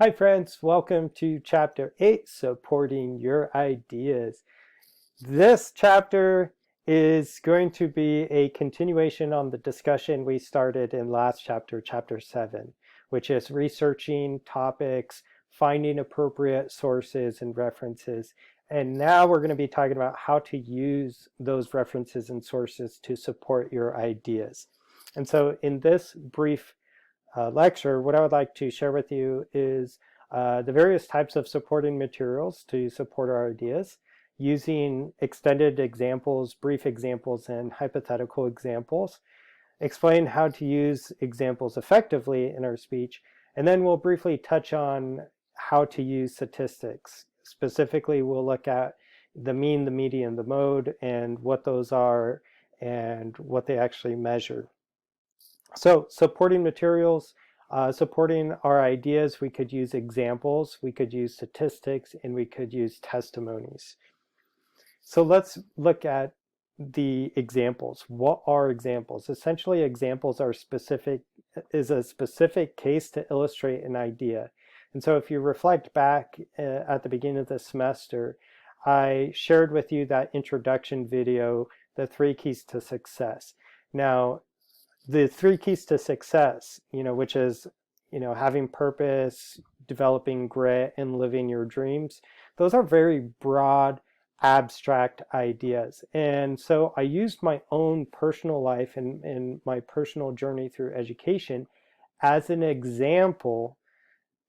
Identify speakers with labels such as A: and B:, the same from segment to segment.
A: Hi friends, welcome to chapter 8, supporting your ideas. This chapter is going to be a continuation on the discussion we started in last chapter, chapter 7, which is researching topics, finding appropriate sources and references. And now we're going to be talking about how to use those references and sources to support your ideas. And so in this brief lecture, what I would like to share with you is the various types of supporting materials to support our ideas using extended examples, brief examples, and hypothetical examples. Explain how to use examples effectively in our speech, and then we'll briefly touch on how to use statistics. Specifically, we'll look at the mean, the median, the mode, and what those are and what they actually measure. So supporting materials, supporting our ideas, we could use examples, we could use statistics, and we could use testimonies. So let's look at the examples. What are examples? Essentially, examples are a specific case to illustrate an idea. And so if you reflect back at the beginning of the semester, I shared with you that introduction video, the 3 keys to success. Now, the 3 keys to success, which is, having purpose, developing grit, and living your dreams. Those are very broad, abstract ideas. And so I used my own personal life and my personal journey through education as an example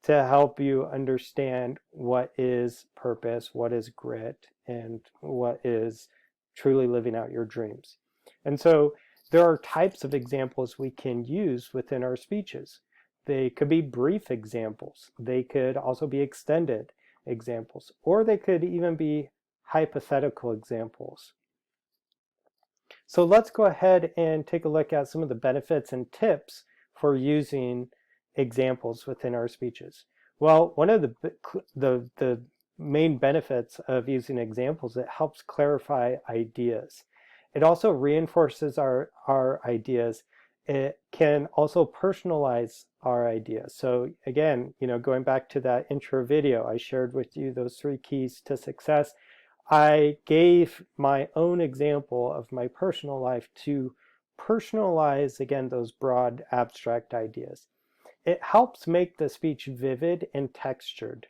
A: to help you understand what is purpose, what is grit, and what is truly living out your dreams. And so there are types of examples we can use within our speeches. They could be brief examples. They could also be extended examples, or they could even be hypothetical examples. So let's go ahead and take a look at some of the benefits and tips for using examples within our speeches. Well, one of the main benefits of using examples, it helps clarify ideas. It also reinforces our ideas. It can also personalize our ideas. So again, going back to that intro video, I shared with you those 3 keys to success. I gave my own example of my personal life to personalize, again, those broad abstract ideas. It helps make the speech vivid and textured.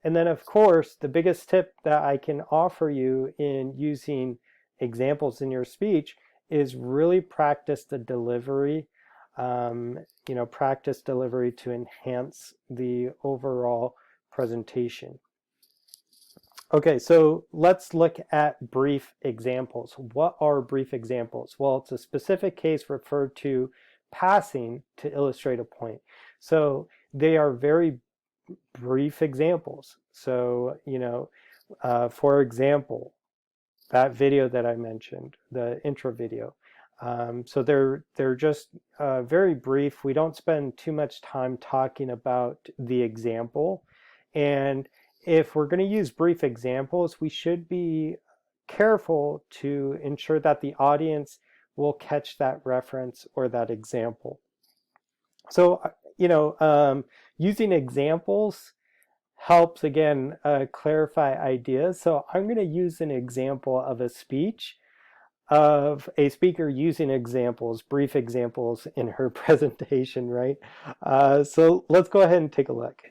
A: And then, of course, the biggest tip that I can offer you in using examples in your speech is really practice the delivery, practice delivery to enhance the overall presentation. Okay, so let's look at brief examples. What are brief examples? Well, it's a specific case referred to passing to illustrate a point. So they are very brief examples. So, for example, that video that I mentioned, the intro video. So they're just very brief. We don't spend too much time talking about the example. And if we're going to use brief examples, we should be careful to ensure that the audience will catch that reference or that example. So, using examples helps, again, clarify ideas. So I'm going to use an example of a speech of a speaker using examples, brief examples in her presentation, right? So let's go ahead and take a look.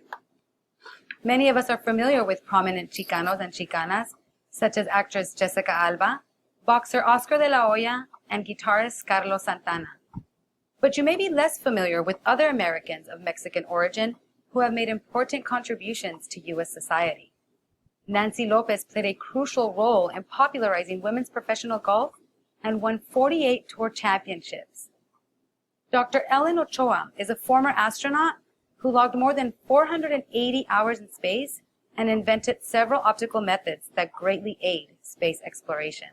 B: Many of us are familiar with prominent Chicanos and Chicanas, such as actress Jessica Alba, boxer Oscar de la Hoya, and guitarist Carlos Santana. But you may be less familiar with other Americans of Mexican origin who have made important contributions to U.S. society. Nancy Lopez played a crucial role in popularizing women's professional golf and won 48 tour championships. Dr. Ellen Ochoa is a former astronaut who logged more than 480 hours in space and invented several optical methods that greatly aid space exploration.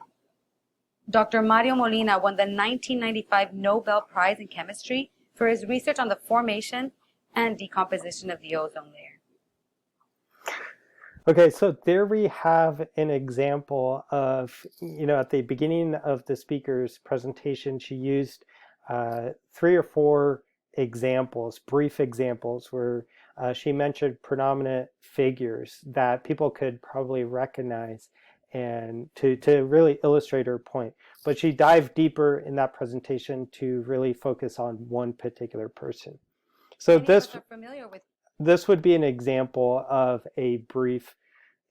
B: Dr. Mario Molina won the 1995 Nobel Prize in Chemistry for his research on the formation and decomposition of the ozone layer.
A: Okay, so there we have an example of, at the beginning of the speaker's presentation, she used 3 or 4 examples, brief examples, where She mentioned predominant figures that people could probably recognize and to really illustrate her point. But she dived deeper in that presentation to really focus on one particular person. So
B: Many of us are familiar with.
A: this would be an example of a brief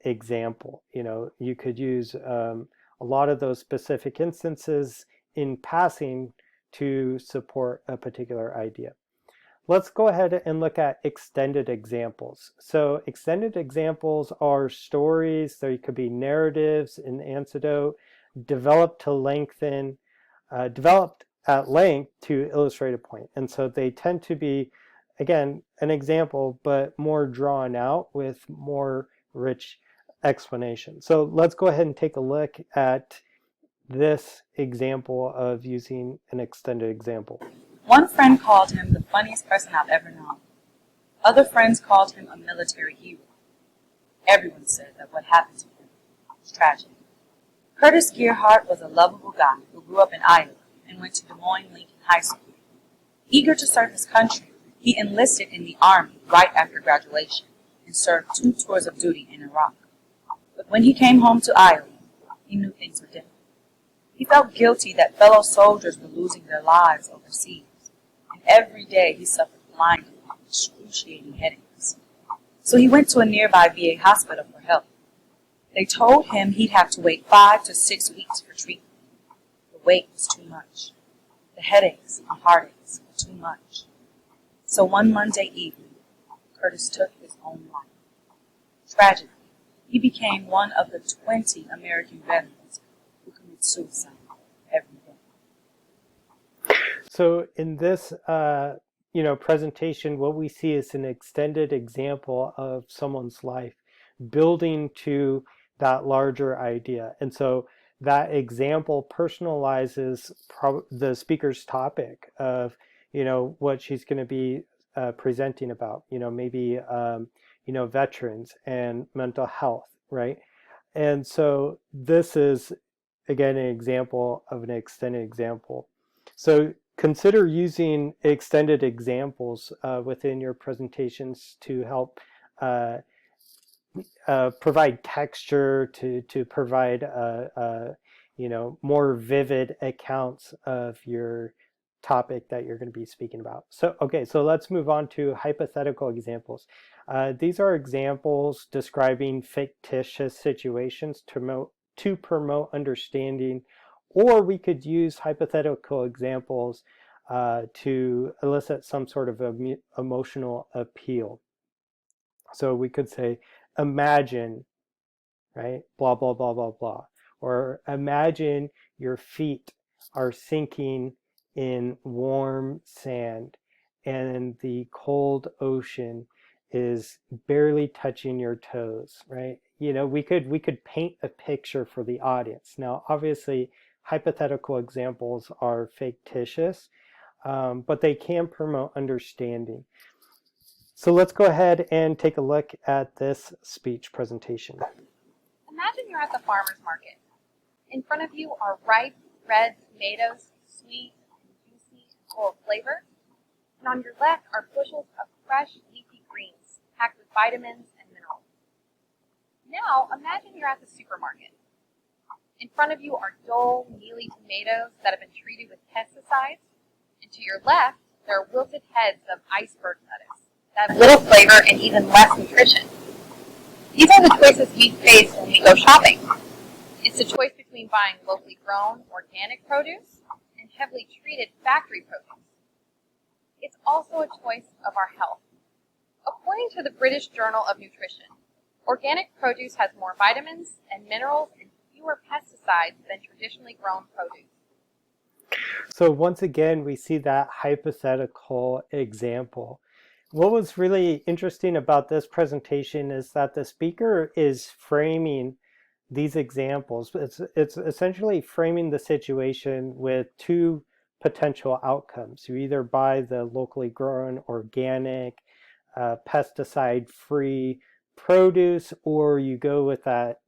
A: example. You could use a lot of those specific instances in passing to support a particular idea. Let's go ahead and look at extended examples. So extended examples are stories, they could be narratives, an anecdote, developed at length to illustrate a point. And so they tend to be, again, an example, but more drawn out with more rich explanation. So let's go ahead and take a look at this example of using an extended example.
C: One friend called him the funniest person I've ever known. Other friends called him a military hero. Everyone said that what happened to him was tragic. Curtis Gearhart was a lovable guy who grew up in Iowa and went to Des Moines Lincoln High School. Eager to serve his country, he enlisted in the Army right after graduation and served 2 tours of duty in Iraq. But when he came home to Iowa, he knew things were different. He felt guilty that fellow soldiers were losing their lives overseas, and every day he suffered blinding, excruciating headaches. So he went to a nearby VA hospital for help. They told him he'd have to wait 5 to 6 weeks for treatment. The wait was too much. The headaches and heartaches were too much. So one Monday evening, Curtis took his own life. Tragically, he became one of the 20 American veterans who commit suicide every day.
A: So in this presentation, what we see is an extended example of someone's life building to that larger idea. And so that example personalizes the speaker's topic of, what she's going to be presenting about, maybe, veterans and mental health, right? And so this is, again, an example of an extended example. So consider using extended examples within your presentations to help provide texture, to provide more vivid accounts of your topic that you're going to be speaking about. So let's move on to hypothetical examples. These are examples describing fictitious situations to promote understanding, or we could use hypothetical examples to elicit some sort of emotional appeal. So we could say, imagine, right? Blah, blah, blah, blah, blah. Or imagine your feet are sinking in warm sand and the cold ocean is barely touching your toes, right? We could paint a picture for the audience. Now, obviously, hypothetical examples are fictitious, but they can promote understanding. So let's go ahead and take a look at this speech presentation.
D: Imagine you're at the farmer's market. In front of you are ripe, red tomatoes, sweet and juicy and full of flavor. And on your left are bushels of fresh, leafy greens, packed with vitamins and minerals. Now, imagine you're at the supermarket. In front of you are dull, mealy tomatoes that have been treated with pesticides. And to your left, there are wilted heads of iceberg lettuce that have little flavor and even less nutrition. These are the choices we face when we go shopping. It's a choice between buying locally grown, organic produce and heavily treated factory produce. It's also a choice of our health. According to the British Journal of Nutrition, organic produce has more vitamins and minerals and fewer pesticides than traditionally grown produce.
A: So once again, we see that hypothetical example. What was really interesting about this presentation is that the speaker is framing these examples. It's essentially framing the situation with 2 potential outcomes. You either buy the locally grown, organic, pesticide-free produce, or you go with that,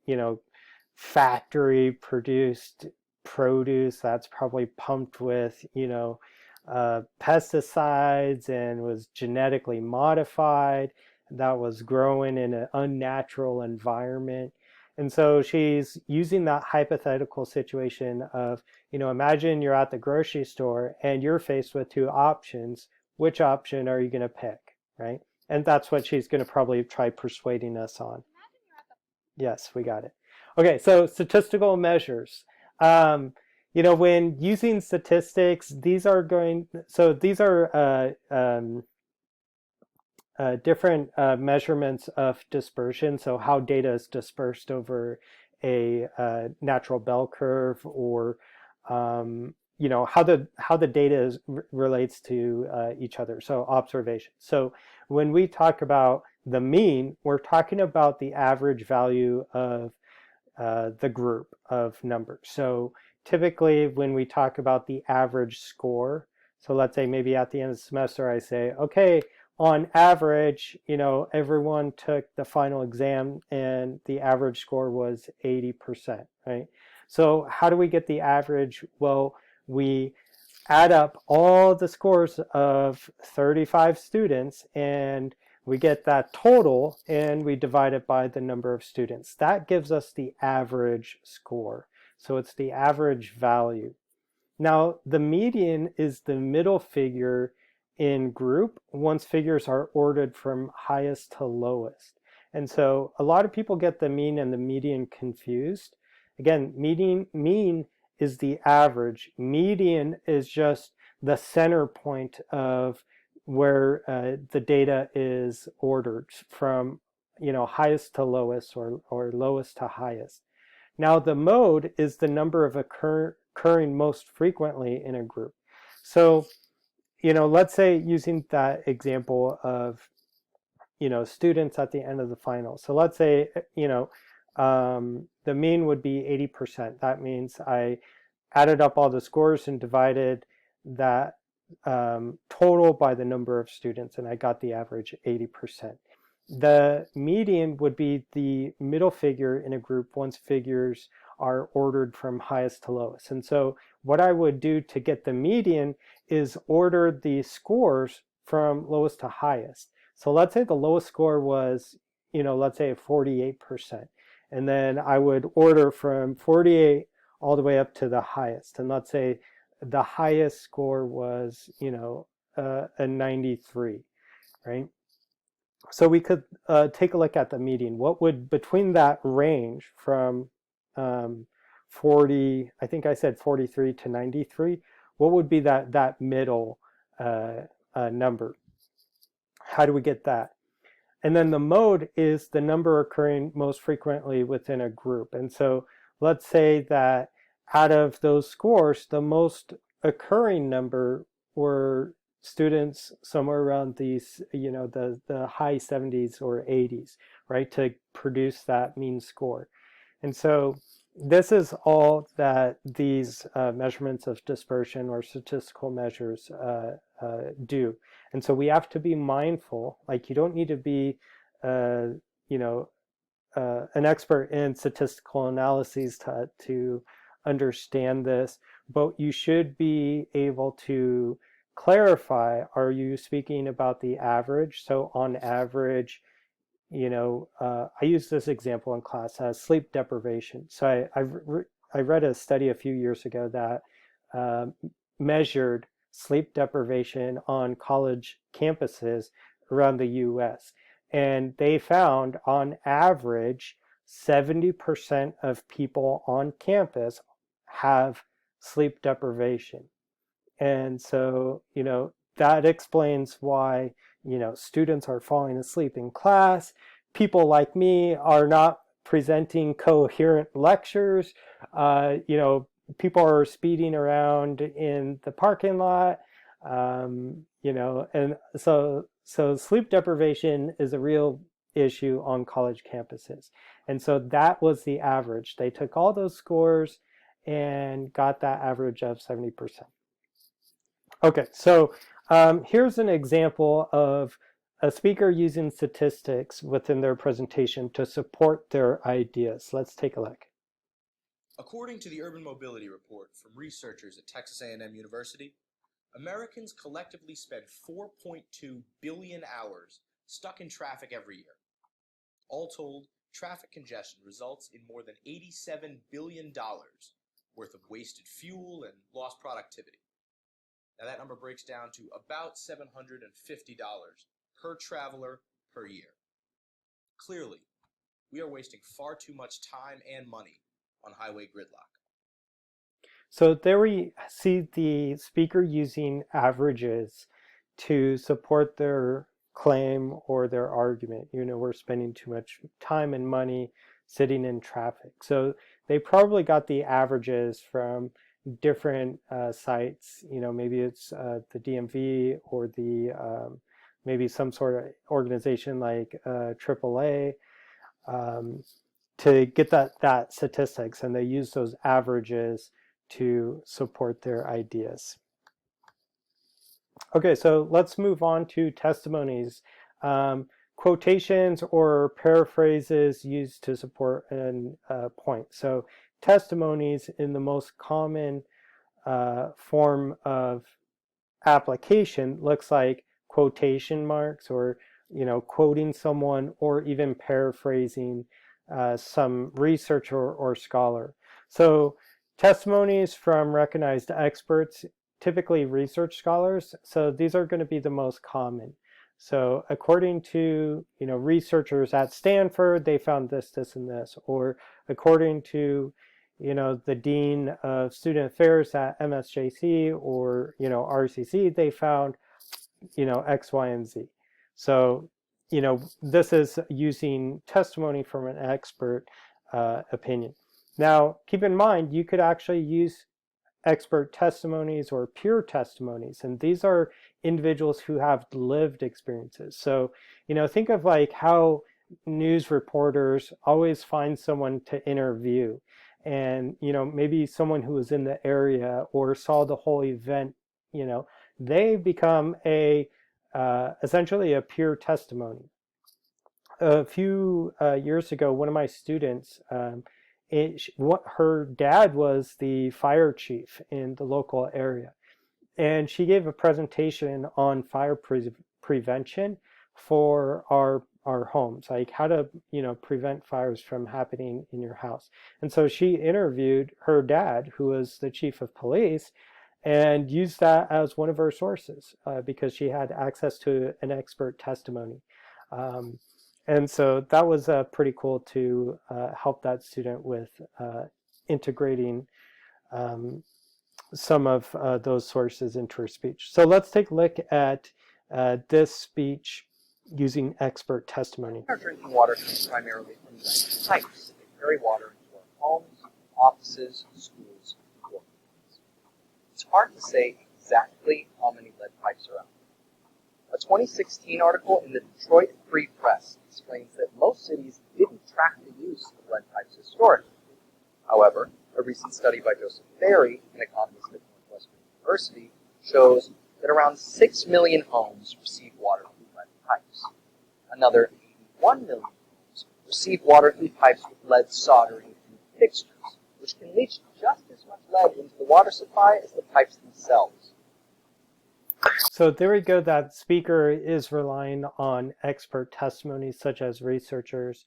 A: factory-produced produce that's probably pumped with, pesticides and was genetically modified, that was growing in an unnatural environment. And so she's using that hypothetical situation of, imagine you're at the grocery store and you're faced with two options. Which option are you going to pick, right? And that's what she's going to probably try persuading us on. Yes, we got it. Okay, so statistical measures. When using statistics, these are different measurements of dispersion. So how data is dispersed over a natural bell curve, or how the data relates to each other. So observation. So when we talk about the mean, we're talking about the average value of the group of numbers. So typically when we talk about the average score, so let's say maybe at the end of the semester I say, okay, on average, everyone took the final exam and the average score was 80%, right? So how do we get the average? Well, we add up all the scores of 35 students and we get that total and we divide it by the number of students. That gives us the average score. So it's the average value. Now, the median is the middle figure in group once figures are ordered from highest to lowest. And so a lot of people get the mean and the median confused. Again, mean is the average. Median is just the center point of where the data is ordered from, highest to lowest or lowest to highest. Now the mode is the number of occurring most frequently in a group. So, let's say using that example of, students at the end of the final. So let's say, the mean would be 80%. That means I added up all the scores and divided that total by the number of students, and I got the average 80%. The median would be the middle figure in a group once figures are ordered from highest to lowest. And so what I would do to get the median is order the scores from lowest to highest. So let's say the lowest score was, let's say 48%. And then I would order from 48 all the way up to the highest. And let's say the highest score was, a 93, right? So we could take a look at the median. What would, between that range from 40, I think I said 43 to 93, what would be that middle number? How do we get that? And then the mode is the number occurring most frequently within a group. And so let's say that out of those scores, the most occurring number were students somewhere around these, the high 70s or 80s, right, to produce that mean score. And so this is all that these measurements of dispersion or statistical measures do. And so we have to be mindful, like you don't need to be, an expert in statistical analyses to understand this, but you should be able to clarify, are you speaking about the average? So on average, I use this example in class as sleep deprivation. So I read a study a few years ago that measured sleep deprivation on college campuses around the US. And they found on average, 70% of people on campus have sleep deprivation. And so, that explains why, students are falling asleep in class. People like me are not presenting coherent lectures. People are speeding around in the parking lot. And so sleep deprivation is a real issue on college campuses. And so that was the average. They took all those scores and got that average of 70%. Okay, so here's an example of a speaker using statistics within their presentation to support their ideas. Let's take a look.
E: According to the Urban Mobility Report from researchers at Texas A&M University, Americans collectively spend 4.2 billion hours stuck in traffic every year. All told, traffic congestion results in more than $87 billion worth of wasted fuel and lost productivity. Now that number breaks down to about $750 per traveler per year. Clearly, we are wasting far too much time and money on highway gridlock.
A: So there we see the speaker using averages to support their claim or their argument. We're spending too much time and money sitting in traffic. So they probably got the averages from different sites. Maybe it's the DMV or the maybe some sort of organization like AAA to get that statistics, and they use those averages to support their ideas. Okay, so let's move on to testimonies. Quotations or paraphrases used to support a point. So testimonies in the most common form of application looks like quotation marks, or quoting someone, or even paraphrasing some researcher or scholar. So testimonies from recognized experts, typically research scholars. So these are going to be the most common. So according to researchers at Stanford, they found this, this, and this. Or according to the dean of student affairs at MSJC or RCC, they found X, Y, and Z. So this is using testimony from an expert opinion. Now, keep in mind, you could actually use expert testimonies or peer testimonies, and these are individuals who have lived experiences. So, think of like how news reporters always find someone to interview, and maybe someone who was in the area or saw the whole event. They become essentially a peer testimony. A few years ago, one of my students, her dad was the fire chief in the local area, and she gave a presentation on fire prevention for our homes, like how to prevent fires from happening in your house. And so she interviewed her dad, who was the chief of police, and used that as one of her sources because she had access to an expert testimony. And so that was pretty cool to help that student with integrating some of those sources into her speech. So let's take a look at this speech using expert testimony.
F: Our drinking water comes primarily from the pipes that carry water into our homes, offices, schools, and workplaces. It's hard to say exactly how many lead pipes are out there. A 2016 article in the Detroit Free Press explains that most cities didn't track the use of lead pipes historically. However, a recent study by Joseph Berry, an economist at Northwestern University, shows that around 6 million homes receive water through lead pipes. Another 81 million homes receive water through pipes with lead soldering and fixtures, which can leach just as much lead into the water supply as the pipes themselves.
A: So there we go. That speaker is relying on expert testimonies such as researchers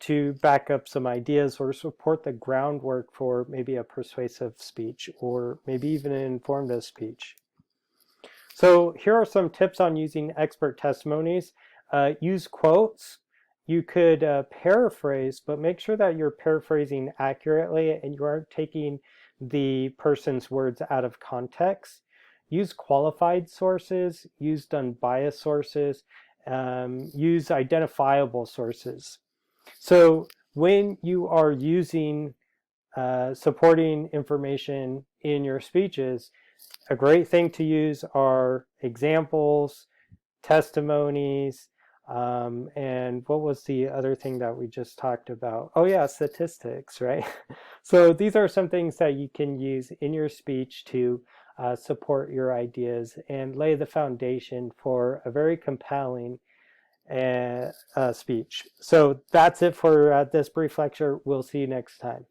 A: to back up some ideas or support the groundwork for maybe a persuasive speech or maybe even an informative speech. So here are some tips on using expert testimonies. Use quotes. You could paraphrase, but make sure that you're paraphrasing accurately and you aren't taking the person's words out of context. Use qualified sources, use unbiased sources, use identifiable sources. So when you are using supporting information in your speeches, a great thing to use are examples, testimonies, and what was the other thing that we just talked about? Oh yeah, statistics, right? So these are some things that you can use in your speech to support your ideas and lay the foundation for a very compelling speech. So that's it for this brief lecture. We'll see you next time.